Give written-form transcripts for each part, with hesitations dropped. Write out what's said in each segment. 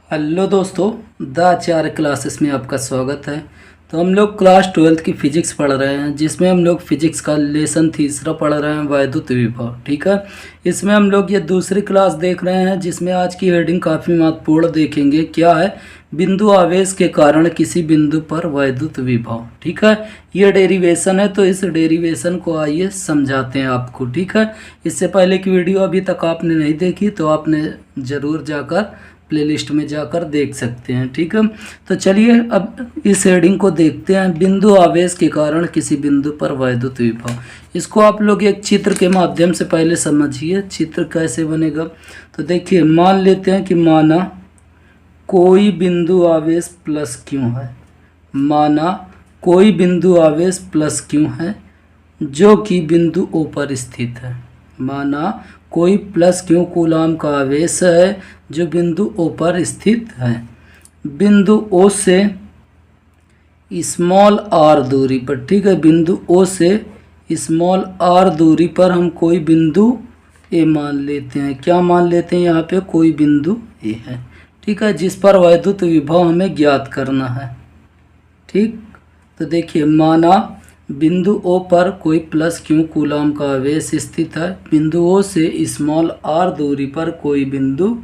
Hello दोस्तों, the Acharya classes में आपका स्वागत है। तो हम लोग क्लास 12th की फ़िज़िक्स पढ़ रहे हैं, जिसमें हम लोग फ़िज़िक्स का लेसन तीसरा पढ़ रहे हैं, वैद्युत विभव। ठीक है, इसमें हम लोग ये दूसरी क्लास देख रहे हैं, जिसमें आज की हेडिंग काफ़ी महत्वपूर्ण देखेंगे। क्या है? बिंदु आवेश के कारण किसी बिंदु पर वैद्युत विभव। ठीक है, ये डेरिवेशन है, तो इस डेरिवेशन को आइए समझाते हैं आपको। ठीक है, इससे पहले की वीडियो अभी तक आपने नहीं देखी तो आपने ज़रूर जाकर प्लेलिस्ट में जाकर देख सकते हैं। ठीक है, तो चलिए अब इस हेडिंग को देखते हैं। बिंदु आवेश के कारण किसी बिंदु पर वैद्युत विभव। इसको आप लोग एक चित्र के माध्यम से पहले समझिए। चित्र कैसे बनेगा? तो देखिए, मान लेते हैं कि माना कोई बिंदु आवेश प्लस क्यू है। माना कोई बिंदु आवेश प्लस क्यू है जो कि बिंदु ओ पर स्थित है। माना कोई प्लस क्यू कूलाम का आवेश है जो बिंदु ओ पर स्थित है। बिंदु ओ से स्मॉल आर दूरी पर। ठीक है, बिंदु ओ से स्मॉल आर दूरी पर हम कोई बिंदु ए मान लेते हैं। क्या मान लेते हैं? यहाँ पे कोई बिंदु ए है। ठीक है, जिस पर वैद्युत विभव हमें ज्ञात करना है। ठीक, तो देखिए, माना बिंदु ओ पर कोई प्लस क्यू कूलाम का आवेश स्थित है। बिंदु ओ से स्मॉल आर दूरी पर कोई बिंदु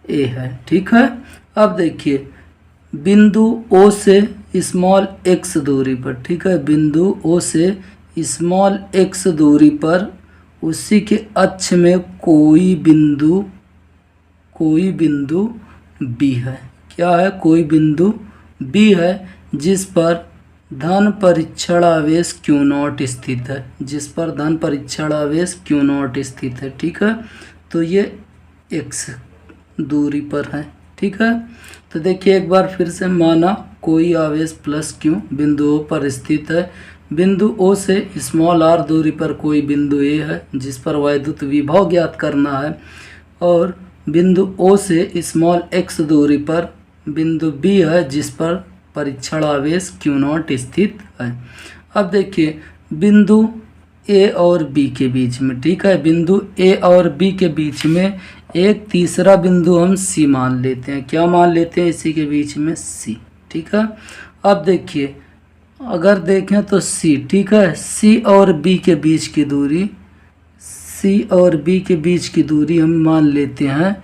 ए है। ठीक है, अब देखिए, बिंदु ओ से स्मॉल एक्स दूरी पर। ठीक है, बिंदु ओ से स्मॉल एक्स दूरी पर उसी के अक्ष में कोई बिंदु बी है। क्या है? कोई बिंदु बी है जिस पर धन परीक्षण आवेश क्यू नॉट स्थित है। जिस पर धन परीक्षण आवेश क्यू नॉट स्थित है। ठीक है, तो ये एक्स दूरी पर है। ठीक है, तो देखिए एक बार फिर से, माना कोई आवेश प्लस क्यू बिंदु ओ पर स्थित है। बिंदु ओ से स्मॉल आर दूरी पर कोई बिंदु ए है जिस पर वैद्युत विभव ज्ञात करना है। और बिंदु ओ से स्मॉल एक्स दूरी पर बिंदु बी है जिस पर परीक्षण आवेश क्यू नॉट स्थित है। अब देखिए, बिंदु ए और बी के बीच में। ठीक है, बिंदु ए और बी के बीच में एक तीसरा बिंदु हम सी मान लेते हैं। क्या मान लेते हैं? इसी के बीच में सी। ठीक है, अब देखिए, अगर देखें तो सी, ठीक है, सी और बी के बीच की दूरी, सी और बी के बीच की दूरी हम मान लेते हैं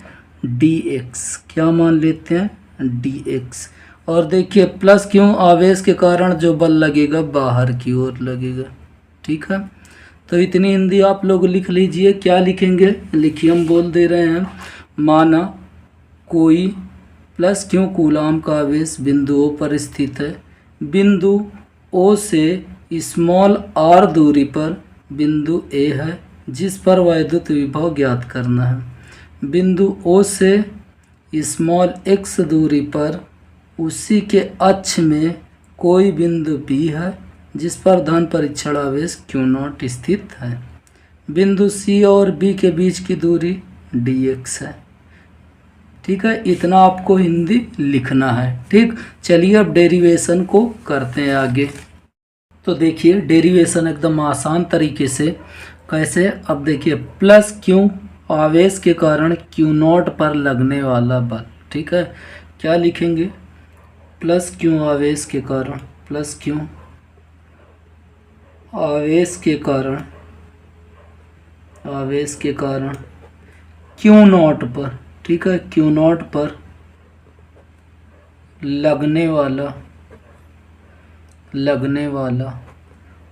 डी एक्स। क्या मान लेते हैं? D x. और देखिए, प्लस क्यों आवेश के कारण जो बल लगेगा बाहर की ओर लगेगा। ठीक है, तो इतनी हिंदी आप लोग लिख लीजिए। क्या लिखेंगे? लिखिए, हम बोल दे रहे हैं। माना कोई प्लस क्यों कूलाम का आवेश बिंदु ओ पर स्थित है। बिंदु ओ से स्मॉल आर दूरी पर बिंदु ए है जिस पर वैद्युत विभव ज्ञात करना है। बिंदु ओ से स्मॉल एक्स दूरी पर उसी के अक्ष में कोई बिंदु बी है जिस पर धन परीक्षण आवेश क्यू नॉट स्थित है। बिंदु सी और बी के बीच की दूरी डी एक्स है। ठीक है, इतना आपको हिंदी लिखना है। ठीक, चलिए अब डेरिवेशन को करते हैं आगे। तो देखिए, डेरिवेशन एकदम आसान तरीके से कैसे। अब देखिए, प्लस क्यू आवेश के कारण क्यू नॉट पर लगने वाला बल। ठीक है, क्या लिखेंगे? प्लस क्यू आवेश के कारण, प्लस क्यू आवेश के कारण क्यू नॉट पर। ठीक है, क्यू नॉट पर लगने वाला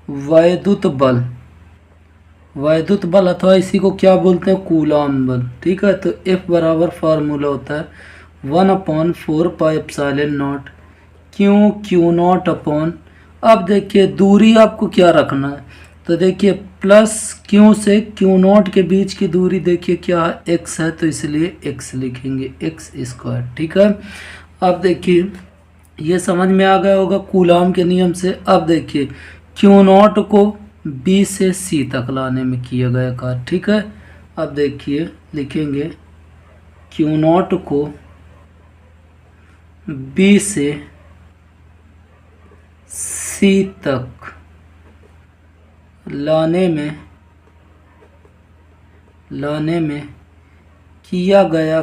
वैद्युत बल अथवा इसी को क्या बोलते हैं? कूलाम बल। ठीक है, तो F बराबर फार्मूला होता है 1/4 pi epsilon not Q not upon. अब देखिए, दूरी आपको क्या रखना है? तो देखिए, प्लस क्यू से क्यू नॉट के बीच की दूरी देखिए क्या है? एक्स है, तो इसलिए एक्स लिखेंगे, एक्स स्क्वायर। ठीक है, अब देखिए, ये समझ में आ गया होगा कूलाम के नियम से। अब देखिए, क्यू नॉट को बी से सी तक लाने में किया गया कार्य। ठीक है, अब देखिए, लिखेंगे क्यू नॉट को बी से सी तक लाने में किया गया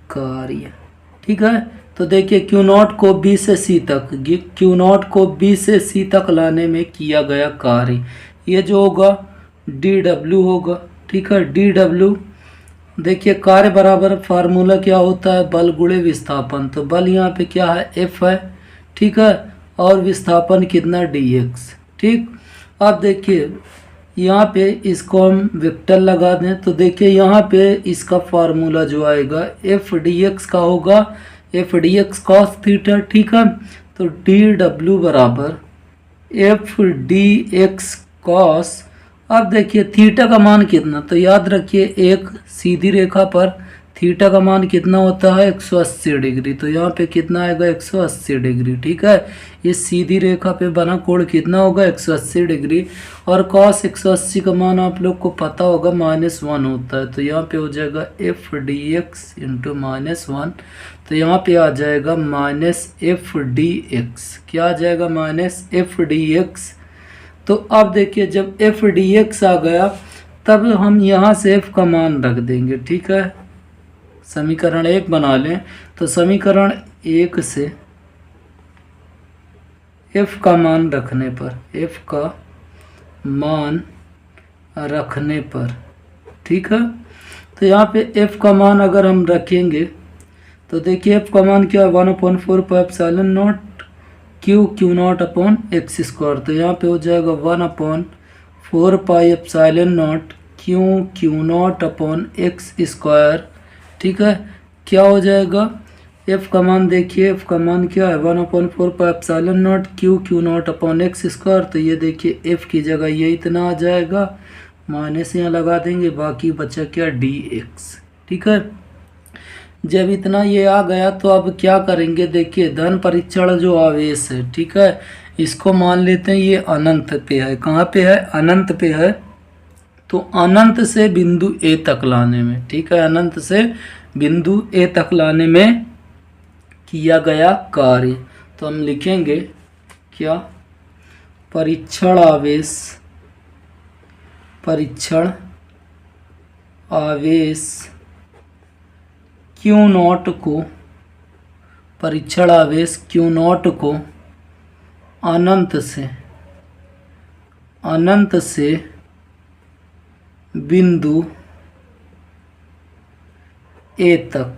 कार्य। ठीक है, तो देखिए क्यू नॉट को बी से सी तक, क्यू नॉट को बी से सी तक लाने में किया गया कार्य, ये जो होगा डी डब्ल्यू होगा। ठीक है, डी डब्ल्यू देखिए कार्य बराबर फार्मूला क्या होता है, बल गुणे विस्थापन। तो बल यहाँ पे क्या है, एफ है। ठीक है, और विस्थापन कितना, डी एक्स। ठीक, अब देखिए यहाँ पे इसको हम वेक्टर लगा दें तो देखिए यहाँ पे इसका फार्मूला जो आएगा एफ डी एक्स का होगा, F D x cos theta. ठीक है, तो डी डब्ल्यू बराबर एफ डी एक्स कॉस, अब देखिए थीटा का मान कितना, तो याद रखिए एक सीधी रेखा पर थीटा का मान कितना होता है, 180 डिग्री। तो यहाँ पे कितना आएगा, 180 डिग्री। ठीक है, इस सीधी रेखा पे बना कोण कितना होगा, 180 डिग्री। और कॉस 180 का मान आप लोग को पता होगा -1 होता है। तो यहाँ पे हो जाएगा एफ डी एक्स इंटू -1। तो यहाँ पे आ जाएगा -एफ डी एक्स। क्या आ जाएगा, -एफ डी एक्स। तो अब देखिए जब एफ डी एक्स आ गया तब हम यहाँ से एफ का मान रख देंगे। ठीक है, समीकरण 1 बना लें। तो समीकरण 1 से एफ का मान रखने पर, एफ का मान रखने पर, ठीक है, तो यहाँ पे एफ का मान अगर हम रखेंगे तो देखिए एफ का मान क्या है, 1/4 Q not upon x square. तो यहाँ पे हो जाएगा 1/4 Q not upon x square. ठीक है, क्या हो जाएगा, एफ का मान देखिए, एफ का मान क्या है, 1/4 Q not upon x square. तो ये देखिए एफ की जगह ये इतना आ जाएगा, माइनस यहाँ लगा देंगे, बाकी बचा क्या, डी एक्स। ठीक है, जब इतना ये आ गया तो अब क्या करेंगे, देखिए धन परीक्षण जो आवेश है, ठीक है, इसको मान लेते हैं ये अनंत पे है। कहाँ पे है, अनंत पे है। तो अनंत से बिंदु ए तक लाने में, ठीक है, अनंत से बिंदु ए तक लाने में किया गया कार्य। तो हम लिखेंगे क्या, परीक्षण आवेश क्यू नॉट को, परीक्षण आवेश क्यू नॉट को अनंत से बिंदु ए तक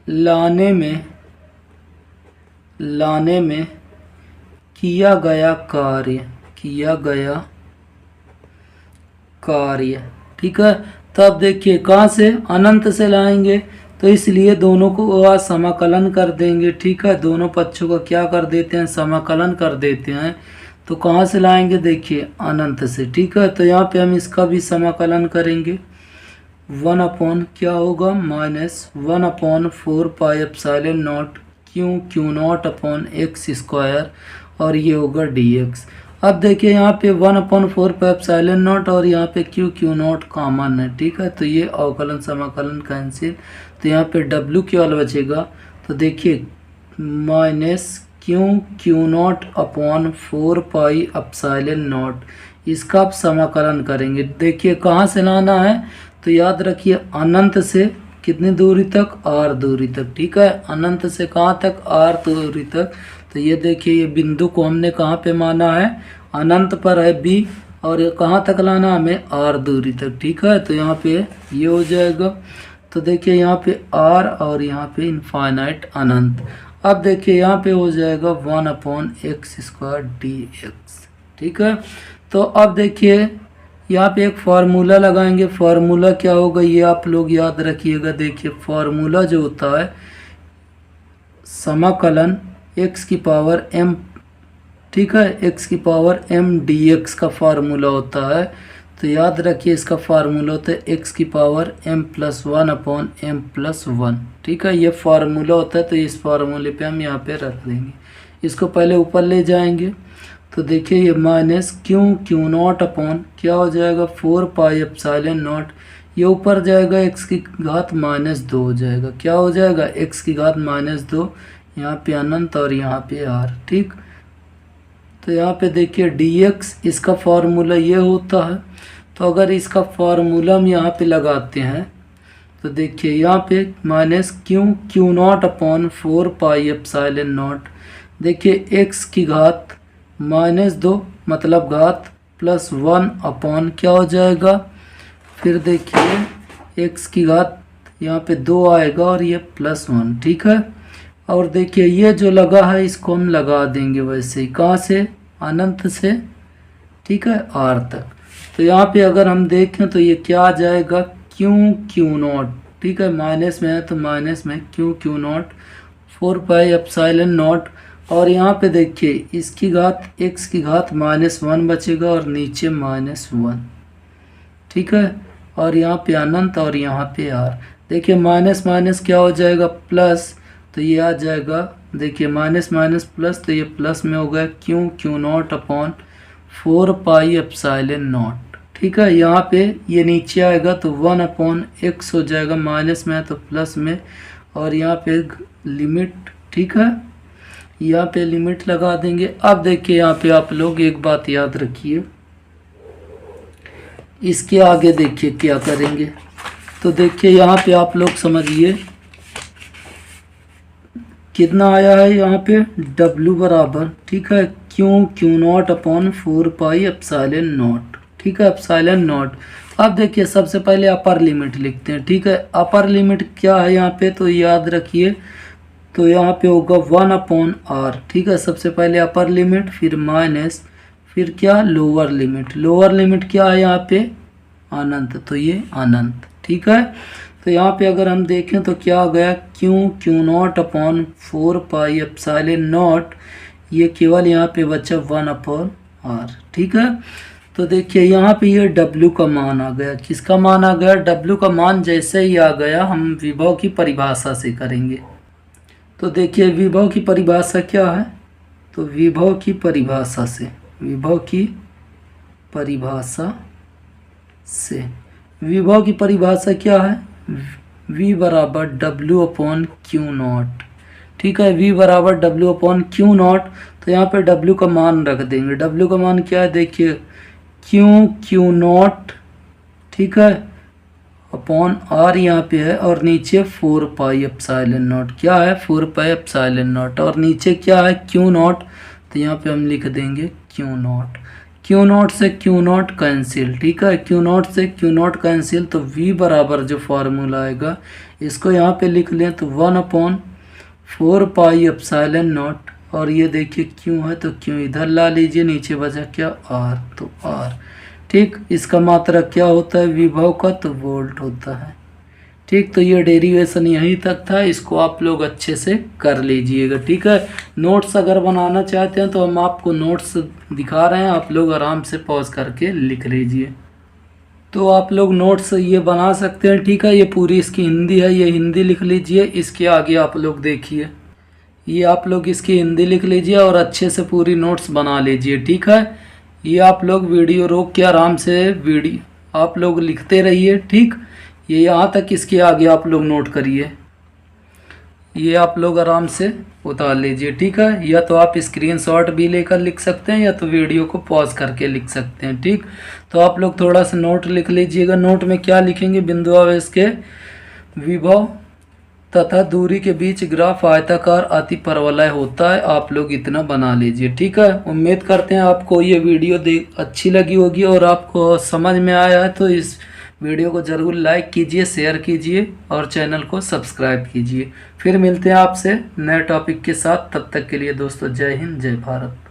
लाने में किया गया कार्य। ठीक है, तो अब देखिए कहाँ से, अनंत से लाएंगे, तो इसलिए दोनों को आज समाकलन कर देंगे। ठीक है, दोनों पक्षों का क्या कर देते हैं, समाकलन कर देते हैं। तो कहाँ से लाएंगे, देखिए अनंत से। ठीक है, तो यहाँ पे हम इसका भी समाकलन करेंगे। 1 अपॉन क्या होगा, -1/4 Q not upon x square, और ये होगा डी एक्स। अब देखिए यहाँ पे 1/4 और यहाँ पे क्यू नॉट कॉमन है। ठीक है, तो ये अवकलन समाकलन कैंसिल, तो यहाँ पे डब्ल्यू केवल बचेगा। तो देखिए क्यू नॉट अपॉन 4πε0, इसका आप समाकलन करेंगे। देखिए कहाँ से लाना है, तो याद रखिए अनंत से कितनी दूरी तक, आर दूरी तक। ठीक है, अनंत से कहाँ तक, आर दूरी तक। तो ये देखिए ये बिंदु को हमने कहाँ पे माना है, अनंत पर है बी, और ये कहाँ तक लाना हमें, आर दूरी तक। ठीक है, तो यहाँ पे ये हो जाएगा। तो देखिए यहाँ पे आर और यहाँ पे इनफाइनाइट अनंत। अब देखिए यहाँ पे हो जाएगा 1/x² dx। ठीक है, तो अब देखिए यहाँ पे एक फार्मूला लगाएंगे। फार्मूला क्या होगा ये आप लोग याद रखिएगा। देखिए फार्मूला जो होता है समाकलन x की पावर m, ठीक है, x की पावर m dx का फार्मूला होता है। तो याद रखिए इसका फार्मूला होता है x की पावर m+1/m+1। ठीक है, ये फार्मूला होता है। तो इस फार्मूले पे हम यहाँ पे रख देंगे, इसको पहले ऊपर ले जाएंगे। तो देखिए ये क्यू नॉट अपॉन क्या हो जाएगा, 4πε0, ये ऊपर जाएगा x की घात -2 हो जाएगा। क्या हो जाएगा, x की घात -2, यहाँ पे अनंत और यहाँ पे r। ठीक, तो यहाँ पे देखिए dx, इसका फार्मूला ये होता है। तो अगर इसका फार्मूला हम यहाँ पे लगाते हैं तो देखिए यहाँ पे minus Q not upon 4 pi epsilon not. देखिए x की घात -2 मतलब घात प्लस 1 अपॉन क्या हो जाएगा, फिर देखिए x की घात यहाँ पे 2 आएगा और ये +1, ठीक है। और देखिए ये जो लगा है इसको हम लगा देंगे वैसे ही, कहाँ से, अनंत से, ठीक है, r तक। तो यहाँ पे अगर हम देखें तो ये क्या आ जाएगा, क्यू नॉट, ठीक है, माइनस में है तो माइनस में Q not 4 pi epsilon not. और यहाँ पे देखिए इसकी घात x की घात -1 बचेगा और नीचे -1, ठीक है। और यहाँ पे अनंत और यहाँ पे r। देखिए माइनस माइनस क्या हो जाएगा, प्लस, तो ये आ जाएगा, देखिए माइनस माइनस प्लस, तो ये प्लस में हो गया Q not upon 4 pi epsilon not, ठीक है। यहाँ पे ये नीचे आएगा तो 1 अपॉन x हो जाएगा, माइनस में है तो प्लस में, और यहाँ पे लिमिट, ठीक है, यहाँ पे लिमिट लगा देंगे। अब देखिए यहाँ पे आप लोग एक बात याद रखिए, इसके आगे देखिए क्या करेंगे। तो देखिए यहाँ पे आप लोग समझिए कितना आया है, यहाँ पे W बराबर, ठीक है, Q not upon 4 pi epsilon not, ठीक है, एप्सिलॉन नॉट। अब देखिए सबसे पहले अपर लिमिट लिखते हैं, ठीक है। अपर लिमिट क्या है यहाँ पे, तो याद रखिए, तो यहाँ पे होगा 1 अपॉन r, ठीक है। सबसे पहले अपर लिमिट, फिर माइनस, फिर क्या, लोअर लिमिट। लोअर लिमिट क्या है यहाँ पे, अनंत, तो ये अनंत, ठीक है। तो यहाँ पे अगर हम देखें तो क्या आ गया, Q not upon 4 pi epsilon not, ये केवल यहाँ पे बचा 1 अपॉन r, ठीक है। तो देखिए यहाँ पे ये W का मान आ गया। किसका मान आ गया, W का मान जैसे ही आ गया हम विभव की परिभाषा से करेंगे। तो देखिए विभव की परिभाषा क्या है, तो विभव की परिभाषा से, विभव की परिभाषा से, विभव की परिभाषा क्या है, V बराबर W अपॉन क्यू नॉट, ठीक है। V बराबर W अपॉन क्यू नॉट। तो यहाँ पे W का मान रख देंगे। W का मान क्या है, देखिए क्यू नॉट, ठीक है, अपॉन R यहाँ पे है, और नीचे 4 पाई एप्सिलॉन नॉट, क्या है, 4 पाई एप्सिलॉन नॉट, और नीचे क्या है, क्यू नॉट। तो यहाँ पे हम लिख देंगे क्यू नॉट। क्यू नॉट से क्यू नॉट कैंसिल, ठीक है, क्यू नॉट से क्यू नॉट कैंसिल। तो V बराबर जो फार्मूला आएगा इसको यहाँ पे लिख लें तो 1 अपॉन 4 पाई एप्सिलॉन नॉट, और ये देखिए क्यू है तो क्यू इधर ला लीजिए, नीचे बचा क्या, R, तो R, ठीक। इसका मात्रक क्या होता है विभव का, तो वोल्ट होता है, ठीक। तो ये डेरिवेशन यहीं तक था, इसको आप लोग अच्छे से कर लीजिएगा, ठीक है। नोट्स अगर बनाना चाहते हैं तो हम आपको नोट्स दिखा रहे हैं, आप लोग आराम से पॉज करके लिख लीजिए। तो आप लोग नोट्स ये बना सकते हैं, ठीक है। ये पूरी इसकी हिंदी है, ये हिंदी लिख लीजिए। इसके आगे आप लोग देखिए, ये आप लोग इसकी हिंदी लिख लीजिए और अच्छे से पूरी नोट्स बना लीजिए, ठीक है। ये आप लोग वीडियो रोक के आराम से वीडियो आप लोग लिखते रहिए, ठीक। ये यहाँ तक, इसके आगे आप लोग नोट करिए, ये आप लोग आराम से उतार लीजिए, ठीक है। या तो आप स्क्रीनशॉट भी लेकर लिख सकते हैं या तो वीडियो को पॉज करके लिख सकते हैं, ठीक। तो आप लोग थोड़ा सा नोट लिख लीजिएगा। नोट में क्या लिखेंगे, बिंदुआवेश के विभव तथा दूरी के बीच ग्राफ आयताकार अति परवलय होता है। आप लोग इतना बना लीजिए, ठीक है। उम्मीद करते हैं आपको ये वीडियो अच्छी लगी होगी और आपको समझ में आया है। तो इस वीडियो को ज़रूर लाइक कीजिए, शेयर कीजिए और चैनल को सब्सक्राइब कीजिए। फिर मिलते हैं आपसे नए टॉपिक के साथ, तब तक के लिए दोस्तों जय हिंद, जय भारत।